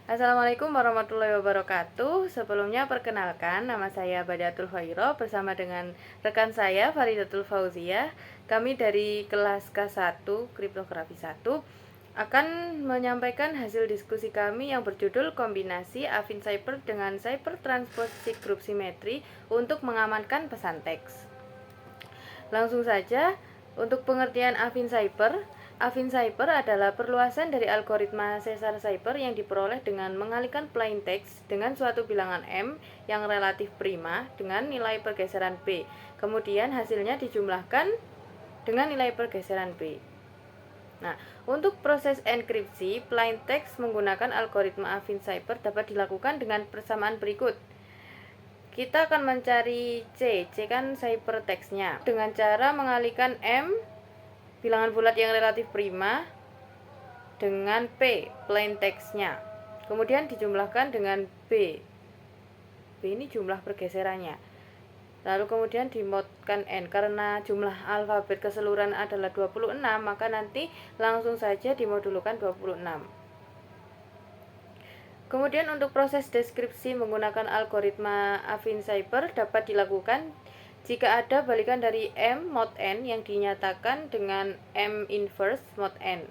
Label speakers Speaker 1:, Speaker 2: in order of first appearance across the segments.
Speaker 1: Assalamualaikum warahmatullahi wabarakatuh. Sebelumnya perkenalkan, nama saya Badiatul Khairo bersama dengan rekan saya Faridatul Fauziyah. Kami dari kelas K1 Kriptografi 1 akan menyampaikan hasil diskusi kami yang berjudul kombinasi Affine Cipher dengan Cipher Transposisi Grup Simetri untuk mengamankan pesan teks. Langsung saja, untuk pengertian Affine Cipher adalah perluasan dari algoritma Caesar-Cipher yang diperoleh dengan mengalihkan plain text dengan suatu bilangan M yang relatif prima dengan nilai pergeseran B. Kemudian hasilnya dijumlahkan dengan nilai pergeseran B. Nah, untuk proses enkripsi plain text menggunakan algoritma Affine Cipher dapat dilakukan dengan persamaan berikut. Kita akan mencari C kan ciphertextnya dengan cara mengalihkan M bilangan bulat yang relatif prima dengan P plain textnya, kemudian dijumlahkan dengan B ini jumlah pergeserannya, lalu kemudian dimodkan N. Karena jumlah alfabet keseluruhan adalah 26, maka nanti langsung saja dimodulkan 26. Kemudian untuk proses deskripsi menggunakan algoritma Affine Cipher dapat dilakukan jika ada balikan dari M mod N yang dinyatakan dengan M inverse mod N.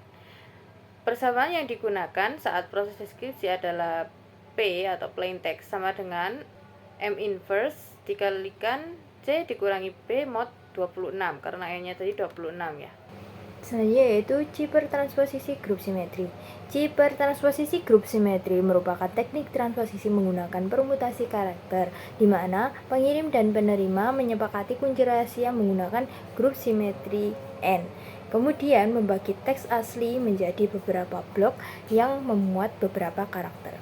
Speaker 1: Persamaan yang digunakan saat proses deskripsi adalah P atau plain text sama dengan M inverse dikalikan C dikurangi B mod 26 karena N-nya tadi 26 ya.
Speaker 2: Selanjutnya yaitu Cipher transposisi grup simetri. Cipher transposisi grup simetri merupakan teknik transposisi menggunakan permutasi karakter, di mana pengirim dan penerima menyepakati kunci rahasia menggunakan grup simetri N. Kemudian membagi teks asli menjadi beberapa blok yang memuat beberapa karakter.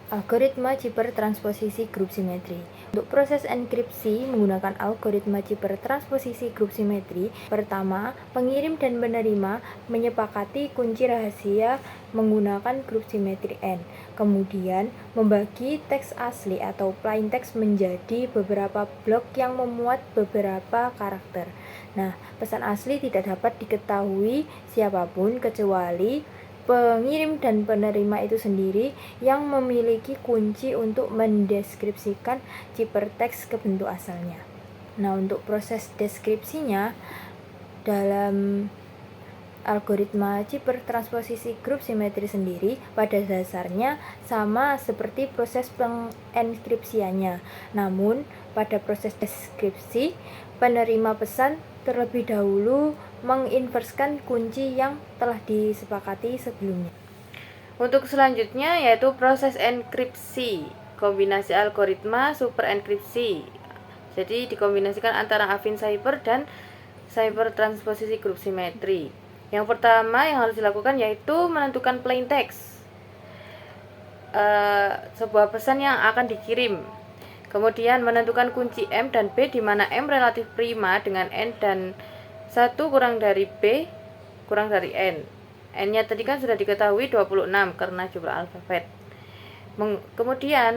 Speaker 2: Algoritma Cipher transposisi grup simetri. Untuk proses enkripsi menggunakan algoritma Cipher transposisi grup simetri, pertama, pengirim dan penerima menyepakati kunci rahasia menggunakan grup simetri N. Kemudian, membagi teks asli atau plain text menjadi beberapa blok yang memuat beberapa karakter. Nah, pesan asli tidak dapat diketahui siapapun kecuali pengirim dan penerima itu sendiri yang memiliki kunci untuk mendeskripsikan ciphertext ke bentuk asalnya. Nah, untuk proses deskripsinya dalam algoritma Cipher transposisi grup simetri sendiri pada dasarnya sama seperti proses pengenkripsiannya. Namun, pada proses deskripsi, penerima pesan terlebih dahulu menginverskan kunci yang telah disepakati sebelumnya.
Speaker 1: Untuk selanjutnya yaitu proses enkripsi, kombinasi algoritma super enkripsi. Jadi dikombinasikan antara Affine Cipher dan Cipher transposisi grup simetri. Yang pertama yang harus dilakukan yaitu menentukan plain text, sebuah pesan yang akan dikirim. Kemudian menentukan kunci M dan B di mana M relatif prima dengan N dan 1 kurang dari B kurang dari N. N-nya tadi kan sudah diketahui 26 karena jumlah alfabet. Kemudian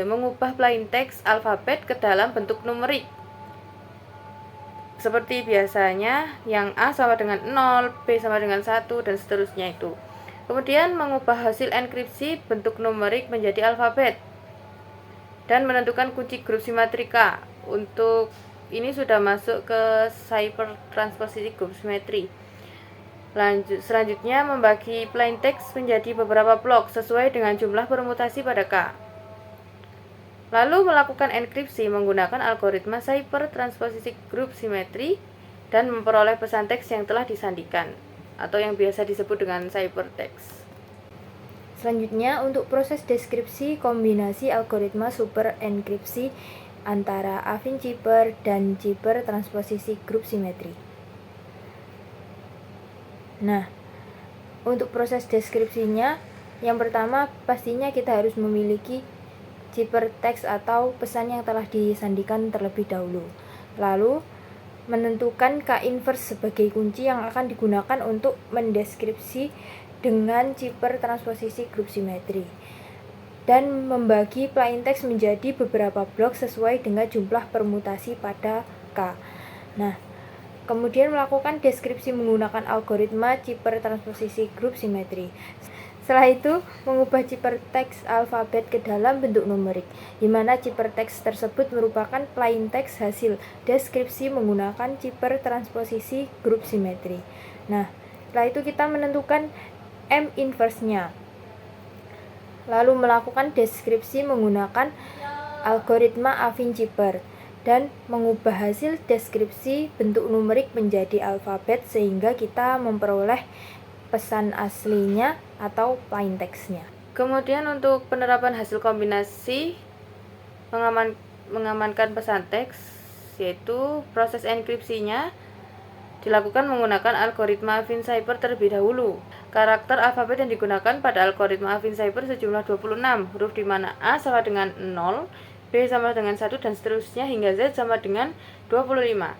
Speaker 1: mengubah plain text alfabet ke dalam bentuk numerik. Seperti biasanya yang A sama dengan 0, B sama dengan 1 dan seterusnya itu. Kemudian mengubah hasil enkripsi bentuk numerik menjadi alfabet dan menentukan kunci grup simetrika. Untuk ini sudah masuk ke Cipher transposisi grup simetri. Selanjutnya membagi plain text menjadi beberapa blok sesuai dengan jumlah permutasi pada K. Lalu melakukan enkripsi menggunakan algoritma Cipher transposisi grup simetri dan memperoleh pesan teks yang telah disandikan atau yang biasa disebut dengan ciphertext.
Speaker 2: Selanjutnya, untuk proses deskripsi kombinasi algoritma super enkripsi antara Affine Cipher dan Cipher transposisi grup simetri. Nah, untuk proses deskripsinya, yang pertama pastinya kita harus memiliki ciphertext atau pesan yang telah disandikan terlebih dahulu. Lalu, menentukan K inverse sebagai kunci yang akan digunakan untuk mendeskripsi dengan Cipher transposisi grup simetri. Dan membagi plain text menjadi beberapa blok sesuai dengan jumlah permutasi pada K. Nah, kemudian melakukan deskripsi menggunakan algoritma Cipher transposisi grup simetri. Setelah itu, mengubah ciphertext alfabet ke dalam bentuk numerik, di mana ciphertext tersebut merupakan plaintext hasil deskripsi menggunakan cipher transposisi grup simetri. Nah, setelah itu kita menentukan M inverse-nya, lalu melakukan deskripsi menggunakan algoritma Affine-Cipher, dan mengubah hasil deskripsi bentuk numerik menjadi alfabet sehingga kita memperoleh pesan aslinya atau plain text-nya.
Speaker 1: Kemudian untuk penerapan hasil kombinasi mengamankan pesan teks, yaitu proses enkripsinya dilakukan menggunakan algoritma Affine-Cipher terlebih dahulu. Karakter alfabet yang digunakan pada algoritma Affine-Cipher sejumlah 26 huruf, di mana A sama dengan 0, B sama dengan 1, dan seterusnya hingga Z sama dengan 25.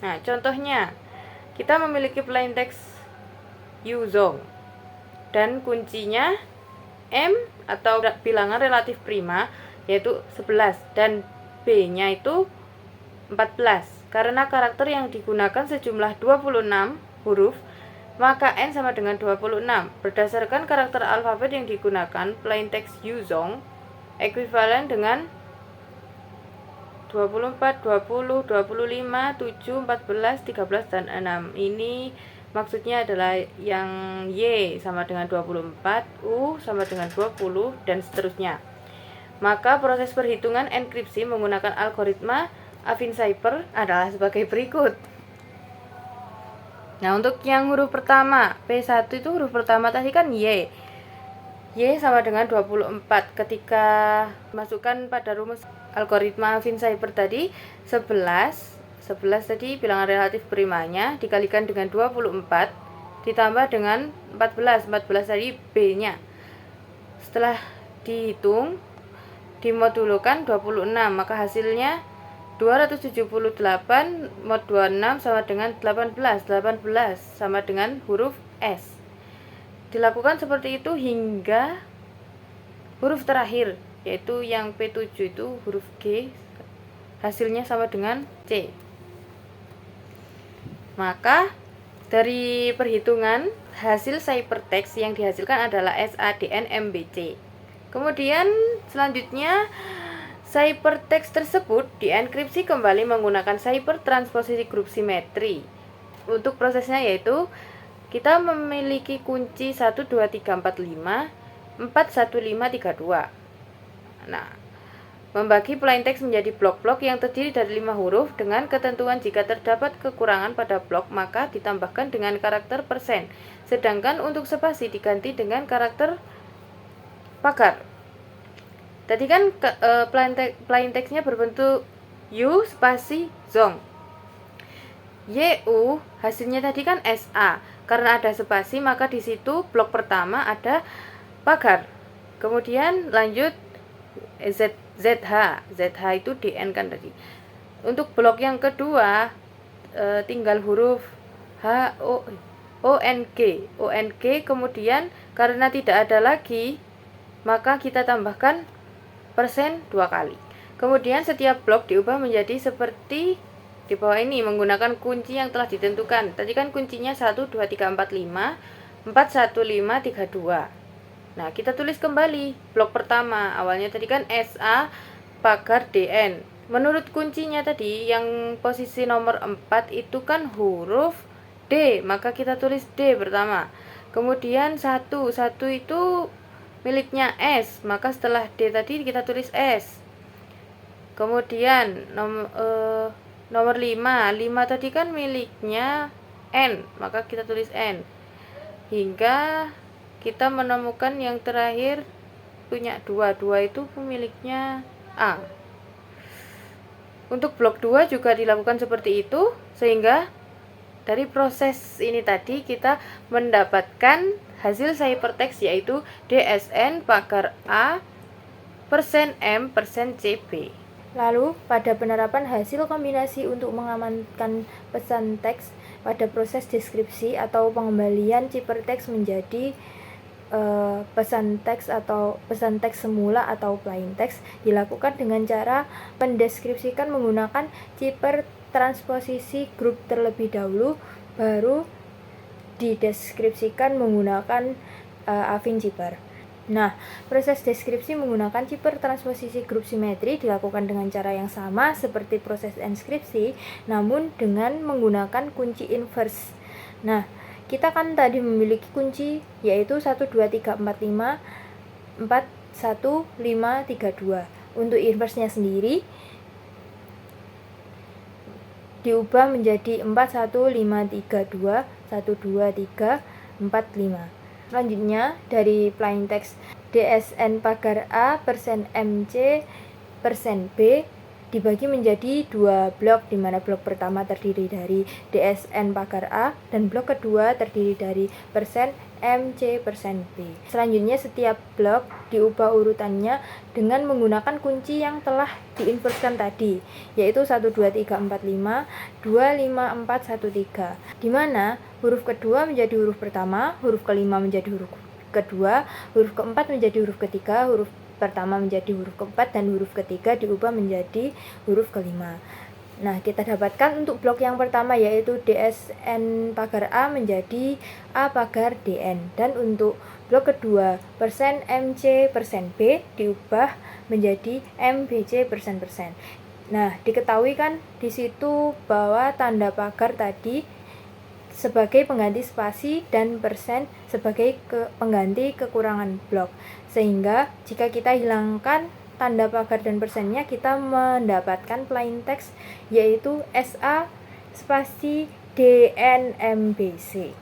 Speaker 1: Nah, contohnya kita memiliki plaintext Yuzong dan kuncinya M atau bilangan relatif prima yaitu 11 dan B-nya itu 14. Karena karakter yang digunakan sejumlah 26 huruf, maka N sama dengan 26. Berdasarkan karakter alfabet yang digunakan, plaintext Yuzong ekuivalen dengan 24, 20, 25, 7, 14, 13, dan 6. Ini maksudnya adalah yang Y sama dengan 24, U sama dengan 20, dan seterusnya. Maka proses perhitungan enkripsi menggunakan algoritma Affine-Cipher adalah sebagai berikut. Nah, untuk yang huruf pertama, P1 itu huruf pertama tadi kan Y. Y sama dengan 24. Ketika masukkan pada rumus algoritma Affine-Cipher tadi, 11 tadi bilangan relatif primanya dikalikan dengan 24 ditambah dengan 14 tadi B-nya. Setelah dihitung, dimodulkan 26, maka hasilnya 278 mod 26 sama dengan 18 sama dengan huruf S. Dilakukan seperti itu hingga huruf terakhir, yaitu yang P7 itu huruf G, hasilnya sama dengan C. Maka dari perhitungan hasil ciphertext yang dihasilkan adalah SADN-MBC. Kemudian selanjutnya ciphertext tersebut dienkripsi kembali menggunakan cipher transposisi grup simetri. Untuk prosesnya yaitu kita memiliki kunci 1, 2, 3, 4, 5, 4, 1, 5, 3, 2. Nah, membagi plaintext menjadi blok-blok yang terdiri dari 5 huruf dengan ketentuan jika terdapat kekurangan pada blok maka ditambahkan dengan karakter persen. Sedangkan untuk spasi diganti dengan karakter pagar. Tadi kan plaintextnya berbentuk U spasi Zong. YU hasilnya tadi kan SA. Karena ada spasi maka di situ blok pertama ada pagar. Kemudian lanjut ZH itu DN kan tadi. Untuk blok yang kedua tinggal huruf ONG kemudian karena tidak ada lagi maka kita tambahkan persen 2 kali. Kemudian setiap blok diubah menjadi seperti di bawah ini menggunakan kunci yang telah ditentukan. Tadi kan kuncinya 1, 2, 3, 4, 5, 4, 1, 5, 3, 2. Nah, kita tulis kembali blok pertama. Awalnya tadi kan SA pagar DN. Menurut kuncinya tadi yang posisi nomor 4 itu kan huruf D, maka kita tulis D pertama. Kemudian 1 itu miliknya S, maka setelah D tadi kita tulis S. Kemudian nomor 5 tadi kan miliknya N, maka kita tulis N. Hingga kita menemukan yang terakhir punya 2 itu pemiliknya A. Untuk blok 2 juga dilakukan seperti itu, sehingga dari proses ini tadi kita mendapatkan hasil ciphertext yaitu DSN pagar A persen M persen CB.
Speaker 2: Lalu, pada penerapan hasil kombinasi untuk mengamankan pesan teks pada proses deskripsi atau pengembalian ciphertext menjadi pesan teks atau pesan teks semula atau plain text dilakukan dengan cara mendeskripsikan menggunakan cipher transposisi grup terlebih dahulu, baru dideskripsikan menggunakan Affine Zipper. Nah, proses deskripsi menggunakan zipper transposisi grup simetri dilakukan dengan cara yang sama seperti proses enskripsi, namun dengan menggunakan kunci inverse. Nah, kita kan tadi memiliki kunci yaitu 1, 2, 3, 4, 5, 4, 1, 5, 3, 2. Untuk inverse-nya sendiri diubah menjadi 4, 1, 5, 3, 2, 1, 2, 3, 4, 5. Selanjutnya dari plain text DSN pagar A persen MC persen B dibagi menjadi dua blok, di mana blok pertama terdiri dari DSN pagar A dan blok kedua terdiri dari persen MC persen B. Selanjutnya setiap blok diubah urutannya dengan menggunakan kunci yang telah diinverskan tadi, yaitu 1, 2, 3, 4, 5, 2, 5, 4, 1, 3, di mana huruf kedua menjadi huruf pertama, huruf kelima menjadi huruf kedua, huruf keempat menjadi huruf ketiga, huruf pertama menjadi huruf keempat, dan huruf ketiga diubah menjadi huruf kelima. Nah, kita dapatkan untuk blok yang pertama yaitu DSN pagar A menjadi A pagar DN, dan untuk blok kedua persen MC persen B diubah menjadi MBC persen persen. Nah, diketahui kan di situ bahwa tanda pagar tadi sebagai pengganti spasi dan persen sebagai pengganti kekurangan blok, sehingga jika kita hilangkan tanda pagar dan persennya, kita mendapatkan plain text yaitu SA spasi DNMBC.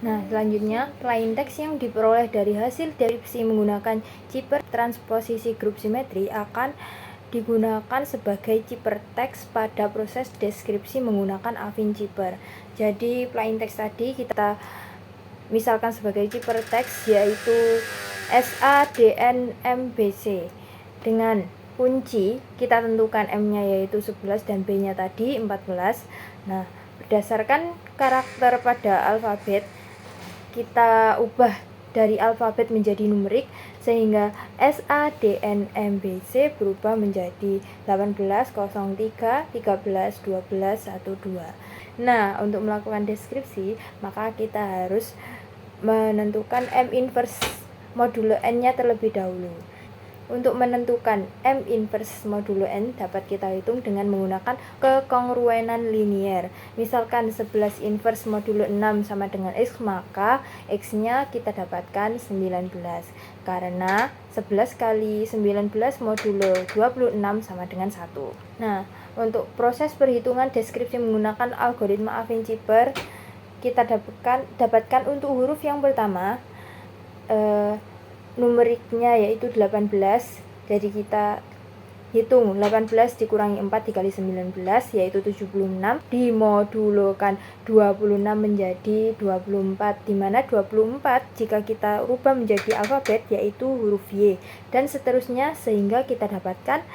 Speaker 2: Nah, selanjutnya plain text yang diperoleh dari hasil deskripsi menggunakan zipper transposisi grup simetri akan digunakan sebagai zipper text pada proses deskripsi menggunakan Affine Zipper. Jadi plain text tadi kita misalkan sebagai zipper text yaitu SADNMBC. Dengan kunci kita tentukan M-nya yaitu 11 dan B-nya tadi 14. Nah, berdasarkan karakter pada alfabet kita ubah dari alfabet menjadi numerik, sehingga SADNMBC berubah menjadi 18, 03, 13, 12, 12. Nah, untuk melakukan deskripsi, maka kita harus menentukan M inverse modulo N-nya terlebih dahulu. Untuk menentukan M inverse modulo N dapat kita hitung dengan menggunakan kekongruenan linier. Misalkan 11 inverse modulo 6 sama dengan X, maka X-nya kita dapatkan 19. Karena 11 kali 19 modulo 26 sama dengan 1. Nah, untuk proses perhitungan deskripsi menggunakan algoritma Affine Zipper, kita dapatkan untuk huruf yang pertama numeriknya yaitu 18. Jadi kita hitung 18 dikurangi 4 dikali 19 yaitu 76, dimodulokan 26 menjadi 24, di mana 24 jika kita rubah menjadi alfabet yaitu huruf Y, dan seterusnya sehingga kita dapatkan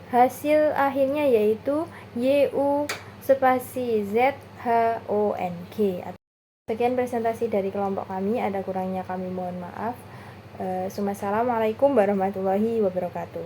Speaker 2: hasil akhirnya yaitu YU spasi ZHONG. Sekian presentasi dari kelompok kami, ada kurangnya kami mohon maaf. Assalamualaikum warahmatullahi wabarakatuh.